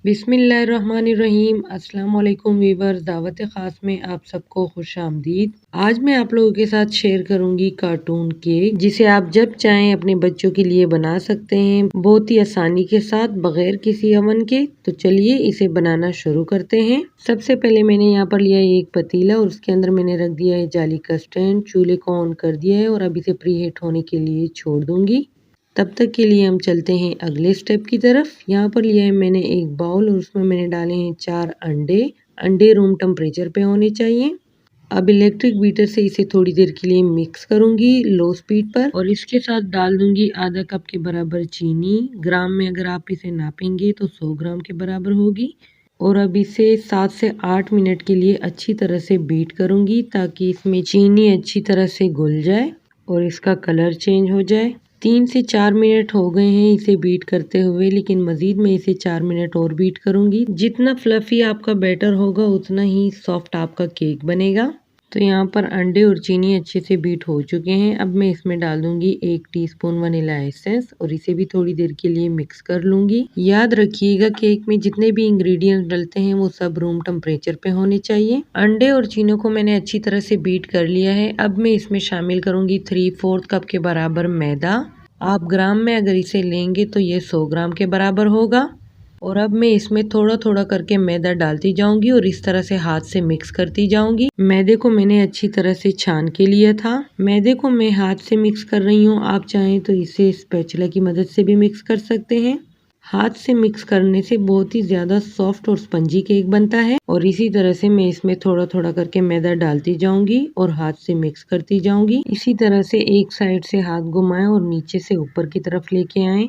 बिस्मिल्लाहिर्रहमानिर्रहीम। अस्सलाम वालेकुम वीवर्स, दावत ख़ास में आप सबको खुश आमदीद। आज मैं आप लोगों के साथ शेयर करूंगी कार्टून केक, जिसे आप जब चाहें अपने बच्चों के लिए बना सकते हैं, बहुत ही आसानी के साथ, बगैर किसी अवन के। तो चलिए इसे बनाना शुरू करते हैं। सबसे पहले मैंने यहाँ पर लिया एक पतीला और उसके अंदर मैंने रख दिया है जाली का स्टैंड। चूल्हे को ऑन कर दिया है और अब इसे प्री हीट होने के लिए छोड़ दूंगी। तब तक के लिए हम चलते हैं अगले स्टेप की तरफ। यहाँ पर लिया है मैंने एक बाउल और उसमें मैंने डाले हैं 4 अंडे। अंडे रूम टेम्परेचर पे होने चाहिए। अब इलेक्ट्रिक बीटर से इसे थोड़ी देर के लिए मिक्स करूंगी लो स्पीड पर, और इसके साथ डाल दूंगी आधा कप के बराबर चीनी। ग्राम में अगर आप इसे नापेंगे तो 100 ग्राम के बराबर होगी। और अब इसे 7 से 8 मिनट के लिए अच्छी तरह से बीट करूंगी, ताकि इसमें चीनी अच्छी तरह से घुल जाए और इसका कलर चेंज हो जाए। 3 से 4 मिनट हो गए हैं इसे बीट करते हुए, लेकिन मज़ीद मैं इसे 4 मिनट और बीट करूंगी। जितना फ्लफ़ी आपका बैटर होगा उतना ही सॉफ्ट आपका केक बनेगा। तो यहाँ पर अंडे और चीनी अच्छे से बीट हो चुके हैं। अब मैं इसमें डाल दूंगी 1 टीस्पून वनीला एसेंस और इसे भी थोड़ी देर के लिए मिक्स कर लूंगी। याद रखिएगा, केक में जितने भी इंग्रेडिएंट्स डलते हैं वो सब रूम टेम्परेचर पे होने चाहिए। अंडे और चीनी को मैंने अच्छी तरह से बीट कर लिया है। अब मैं इसमें शामिल करूंगी 3/4 कप के बराबर मैदा। आप ग्राम में अगर इसे लेंगे तो ये 100 ग्राम के बराबर होगा। और अब मैं इसमें थोड़ा थोड़ा करके मैदा डालती जाऊंगी और इस तरह से हाथ से मिक्स करती जाऊंगी। मैदे को मैंने अच्छी तरह से छान के लिया था। मैदे को मैं हाथ से मिक्स कर रही हूँ, आप चाहें तो इसे स्पैचुला की मदद से भी मिक्स कर सकते हैं। हाथ से मिक्स करने से बहुत ही ज्यादा सॉफ्ट और स्पंजी केक बनता है। और इसी तरह से मैं इसमें थोड़ा थोड़ा करके मैदा डालती जाऊंगी और हाथ से मिक्स करती जाऊंगी। इसी तरह से एक साइड से हाथ घुमाएं और नीचे से ऊपर की तरफ लेके आएं।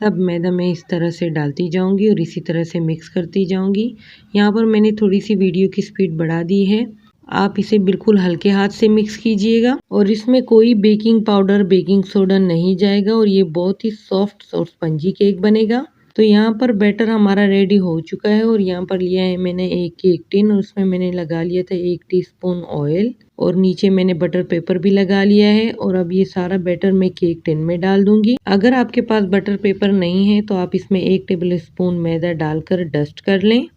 सब मैदा मैं इस तरह से डालती जाऊंगी और इसी तरह से मिक्स करती जाऊंगी। यहाँ पर मैंने थोड़ी सी वीडियो की स्पीड बढ़ा दी है। आप इसे बिल्कुल हल्के हाथ से मिक्स कीजिएगा और इसमें कोई बेकिंग पाउडर, बेकिंग सोडा नहीं जाएगा और ये बहुत ही सॉफ्ट और स्पंजी केक बनेगा। तो यहाँ पर बैटर हमारा रेडी हो चुका है और यहाँ पर लिया है मैंने एक केक टिन और उसमें मैंने लगा लिया था 1 टीस्पून ऑयल और नीचे मैंने बटर पेपर भी लगा लिया है। और अब ये सारा बैटर मैं केक टिन में डाल दूंगी। अगर आपके पास बटर पेपर नहीं है तो आप इसमें 1 टेबल स्पून मैदा डालकर डस्ट कर लें।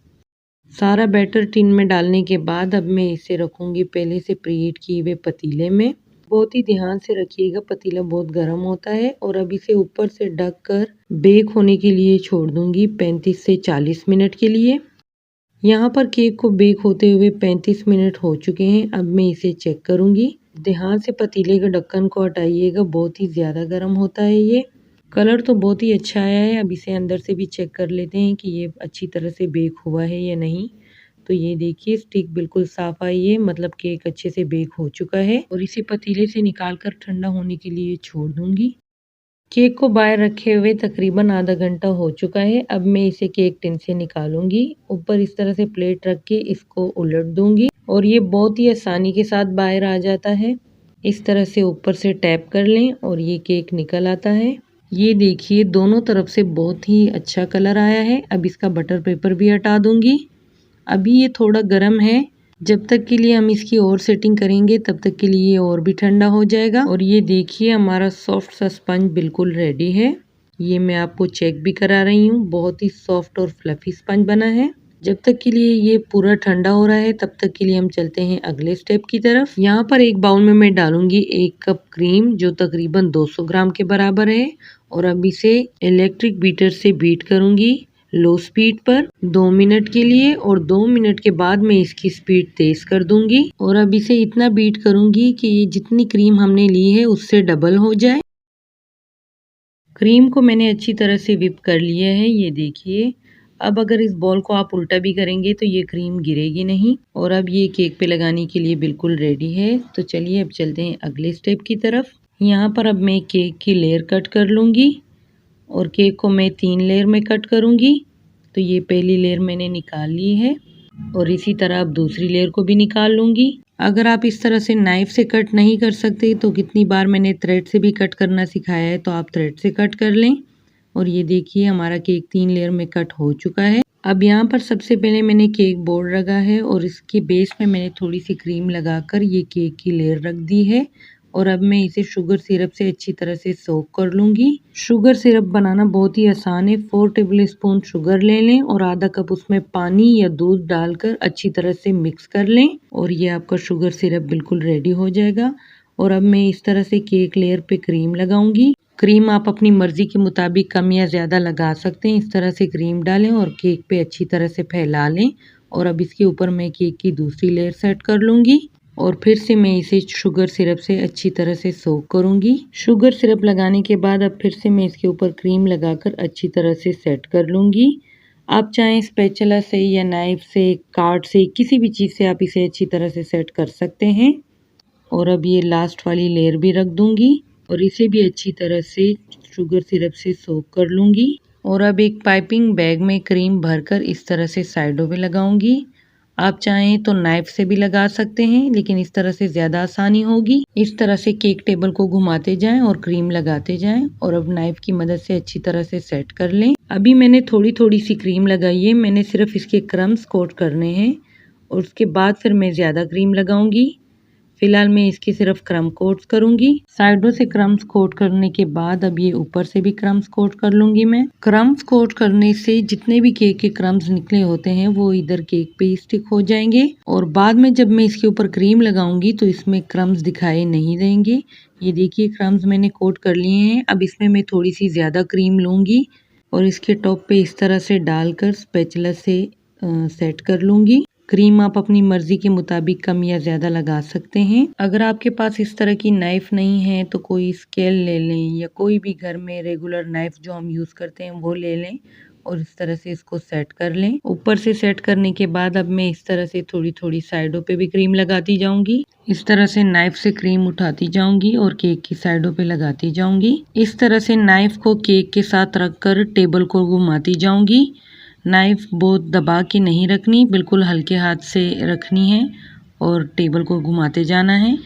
सारा बैटर टिन में डालने के बाद अब मैं इसे रखूंगी पहले से प्रीहीट किए हुए पतीले में। बहुत ही ध्यान से रखिएगा, पतीला बहुत गर्म होता है। और अब इसे ऊपर से ढक कर बेक होने के लिए छोड़ दूंगी 35 से 40 मिनट के लिए। यहाँ पर केक को बेक होते हुए 35 मिनट हो चुके हैं। अब मैं इसे चेक करूंगी। ध्यान से पतीले के ढक्कन को हटाइएगा, बहुत ही ज़्यादा गर्म होता है ये। कलर तो बहुत ही अच्छा आया है। अब इसे अंदर से भी चेक कर लेते हैं कि ये अच्छी तरह से बेक हुआ है या नहीं। तो ये देखिए, स्टिक बिल्कुल साफ आई है, मतलब केक अच्छे से बेक हो चुका है। और इसे पतीले से निकाल कर ठंडा होने के लिए छोड़ दूंगी। केक को बाहर रखे हुए तकरीबन आधा घंटा हो चुका है। अब मैं इसे केक टिन से निकालूंगी। ऊपर इस तरह से प्लेट रख के इसको उलट दूंगी और ये बहुत ही आसानी के साथ बाहर आ जाता है। इस तरह से ऊपर से टैप कर लें और ये केक निकल आता है। ये देखिए, दोनों तरफ से बहुत ही अच्छा कलर आया है। अब इसका बटर पेपर भी हटा दूंगी। अभी ये थोड़ा गर्म है, जब तक के लिए हम इसकी और सेटिंग करेंगे तब तक के लिए ये और भी ठंडा हो जाएगा। और ये देखिए, हमारा सॉफ्ट सा स्पंज बिल्कुल रेडी है। ये मैं आपको चेक भी करा रही हूँ, बहुत ही सॉफ्ट और फ्लफी स्पंज बना है। जब तक के लिए ये पूरा ठंडा हो रहा है तब तक के लिए हम चलते हैं अगले स्टेप की तरफ। यहाँ पर एक बाउल में मैं डालूंगी 1 कप क्रीम, जो तकरीबन 200 ग्राम के बराबर है। और अब इसे इलेक्ट्रिक बीटर से बीट करूंगी लो स्पीड पर 2 मिनट के लिए। और 2 मिनट के बाद मैं इसकी स्पीड तेज कर दूंगी और अब इसे इतना बीट करूंगी कि ये जितनी क्रीम हमने ली है उससे डबल हो जाए। क्रीम को मैंने अच्छी तरह से विप कर लिया है, ये देखिए। अब अगर इस बॉल को आप उल्टा भी करेंगे तो ये क्रीम गिरेगी नहीं। और अब ये केक पे लगाने के लिए बिल्कुल रेडी है। तो चलिए अब चलते हैं अगले स्टेप की तरफ। यहाँ पर अब मैं केक की लेयर कट कर लूँगी और केक को मैं 3 लेयर में कट करूँगी। तो ये पहली लेयर मैंने निकाल ली है और इसी तरह अब दूसरी लेयर को भी निकाल लूँगी। अगर आप इस तरह से नाइफ से कट नहीं कर सकते तो कितनी बार मैंने थ्रेड से भी कट करना सिखाया है, तो आप थ्रेड से कट कर लें। और ये देखिए, हमारा केक 3 लेयर में कट हो चुका है। अब यहाँ पर सबसे पहले मैंने केक बोर्ड रखा है और इसके बेस में मैंने थोड़ी सी क्रीम लगाकर ये केक की लेयर रख दी है। और अब मैं इसे शुगर सिरप से अच्छी तरह से सोक कर लूँगी। शुगर सिरप बनाना बहुत ही आसान है। 4 टेबल स्पून शुगर ले लें और आधा कप उसमें पानी या दूध डालकर अच्छी तरह से मिक्स कर लें और ये आपका शुगर सिरप बिल्कुल रेडी हो जाएगा। और अब मैं इस तरह से केक लेयर पे क्रीम लगाऊंगी। क्रीम आप अपनी मर्जी के मुताबिक कम या ज़्यादा लगा सकते हैं। इस तरह से क्रीम डालें और केक पे अच्छी तरह से फैला लें और अब इसके ऊपर मैं केक की दूसरी लेयर सेट कर लूँगी और फिर से मैं इसे शुगर सिरप से अच्छी तरह से सोक करूँगी। शुगर सिरप लगाने के बाद अब फिर से मैं इसके ऊपर क्रीम लगाकर अच्छी तरह से सेट कर लूँगी। आप चाहें स्पैचुला से या नाइफ से, कार्ड से, किसी भी चीज़ से आप इसे अच्छी तरह से सेट कर सकते हैं। और अब ये लास्ट वाली लेयर भी रख दूँगी और इसे भी अच्छी तरह से शुगर सिरप से सोक कर लूँगी। और अब एक पाइपिंग बैग में क्रीम भरकर इस तरह से साइडों पे लगाऊंगी। आप चाहें तो नाइफ से भी लगा सकते हैं, लेकिन इस तरह से ज़्यादा आसानी होगी। इस तरह से केक टेबल को घुमाते जाएं और क्रीम लगाते जाएं और अब नाइफ की मदद से अच्छी तरह से सेट कर लें। अभी मैंने थोड़ी थोड़ी सी क्रीम लगाई है, मैंने सिर्फ इसके क्रम्स कोट करने हैं और उसके बाद फिर मैं ज़्यादा क्रीम लगाऊंगी। फिलहाल मैं इसकी सिर्फ क्रम्स कोट करूंगी। साइडों से क्रम्स कोट करने के बाद अब ये ऊपर से भी क्रम्स कोट कर लूंगी मैं। क्रम्स कोट करने से जितने भी केक के क्रम्स निकले होते हैं वो इधर केक पे स्टिक हो जाएंगे और बाद में जब मैं इसके ऊपर क्रीम लगाऊंगी तो इसमें क्रम्स दिखाई नहीं देंगे। ये देखिए क्रम्स मैंने कोट कर लिए हैं। अब इसमें मैं थोड़ी सी ज़्यादा क्रीम लूँगी और इसके टॉप पे इस तरह से डालकर स्पैचुला से सेट कर लूँगी। क्रीम आप अपनी मर्जी के मुताबिक कम या ज़्यादा लगा सकते हैं। अगर आपके पास इस तरह की नाइफ नहीं है तो कोई स्केल ले लें या कोई भी घर में रेगुलर नाइफ जो हम यूज़ करते हैं वो ले लें और इस तरह से इसको सेट कर लें। ऊपर से सेट करने के बाद अब मैं इस तरह से थोड़ी थोड़ी साइडों पे भी क्रीम लगाती जाऊंगी। इस तरह से नाइफ से क्रीम उठाती जाऊंगी और केक की साइडों पे लगाती जाऊंगी। इस तरह से नाइफ को केक के साथ रखकर टेबल को घुमाती जाऊंगी। नाइफ बहुत दबा के नहीं रखनी, बिल्कुल हल्के हाथ से रखनी है और टेबल को घुमाते जाना है।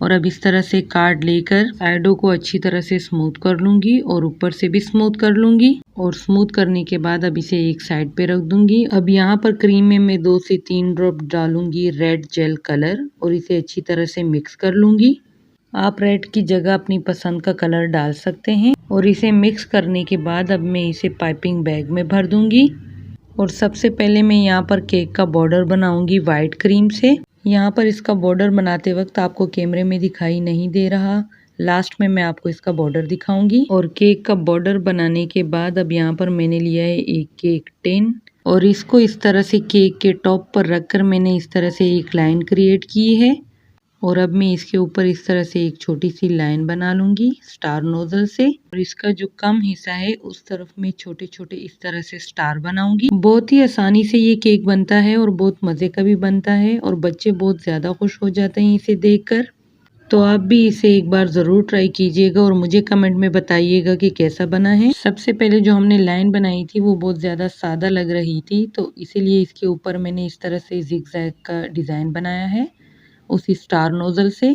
और अब इस तरह से कार्ड लेकर साइडों को अच्छी तरह से स्मूथ कर लूँगी और ऊपर से भी स्मूथ कर लूँगी और स्मूथ करने के बाद अब इसे एक साइड पे रख दूँगी। अब यहाँ पर क्रीम में मैं 2 से 3 ड्रॉप डालूँगी रेड जेल कलर और इसे अच्छी तरह से मिक्स कर लूँगी। आप रेड की जगह अपनी पसंद का कलर डाल सकते हैं और इसे मिक्स करने के बाद अब मैं इसे पाइपिंग बैग में भर दूँगी। और सबसे पहले मैं यहाँ पर केक का बॉर्डर बनाऊंगी वाइट क्रीम से। यहाँ पर इसका बॉर्डर बनाते वक्त आपको कैमरे में दिखाई नहीं दे रहा, लास्ट में मैं आपको इसका बॉर्डर दिखाऊंगी। और केक का बॉर्डर बनाने के बाद अब यहाँ पर मैंने लिया है एक केक टिन और इसको इस तरह से केक के टॉप पर रखकर मैंने इस तरह से एक लाइन क्रिएट की है और अब मैं इसके ऊपर इस तरह से एक छोटी सी लाइन बना लूँगी स्टार नोजल से और इसका जो कम हिस्सा है उस तरफ मैं छोटे छोटे इस तरह से स्टार बनाऊंगी। बहुत ही आसानी से ये केक बनता है और बहुत मज़े का भी बनता है और बच्चे बहुत ज़्यादा खुश हो जाते हैं इसे देखकर। तो आप भी इसे एक बार ज़रूर ट्राई कीजिएगा और मुझे कमेंट में बताइएगा कि कैसा बना है। सबसे पहले जो हमने लाइन बनाई थी वो बहुत ज़्यादा सादा लग रही थी, तो इसीलिए इसके ऊपर मैंने इस तरह से जिगजैग का डिज़ाइन बनाया है उसी स्टार नोजल से।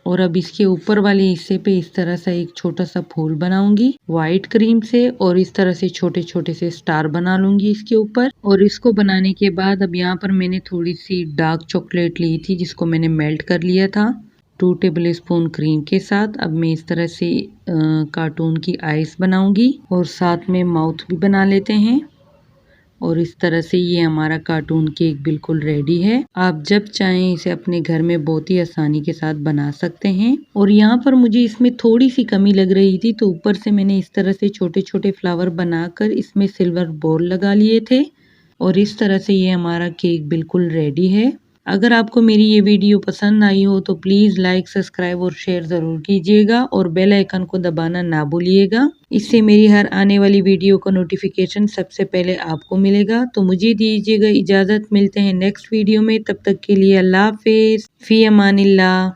और अब इसके ऊपर वाले हिस्से पे इस तरह से एक छोटा सा फूल बनाऊंगी वाइट क्रीम से और इस तरह से छोटे छोटे से स्टार बना लूंगी इसके ऊपर। और इसको बनाने के बाद अब यहाँ पर मैंने थोड़ी सी डार्क चॉकलेट ली थी जिसको मैंने मेल्ट कर लिया था 2 टेबल स्पून क्रीम के साथ। अब मैं इस तरह से कार्टून की आइस बनाऊंगी और साथ में माउथ भी बना लेते हैं और इस तरह से ये हमारा कार्टून केक बिल्कुल रेडी है। आप जब चाहें इसे अपने घर में बहुत ही आसानी के साथ बना सकते हैं। और यहाँ पर मुझे इसमें थोड़ी सी कमी लग रही थी तो ऊपर से मैंने इस तरह से छोटे छोटे फ्लावर बनाकर इसमें सिल्वर बॉल लगा लिए थे और इस तरह से ये हमारा केक बिल्कुल रेडी है। अगर आपको मेरी ये वीडियो पसंद आई हो तो प्लीज़ लाइक, सब्सक्राइब और शेयर ज़रूर कीजिएगा और बेल आइकन को दबाना ना भूलिएगा। इससे मेरी हर आने वाली वीडियो का नोटिफिकेशन सबसे पहले आपको मिलेगा। तो मुझे दीजिएगा इजाज़त, मिलते हैं नेक्स्ट वीडियो में। तब तक के लिए अल्लाह हाफिज़, फ़ी अमानिल्लाह।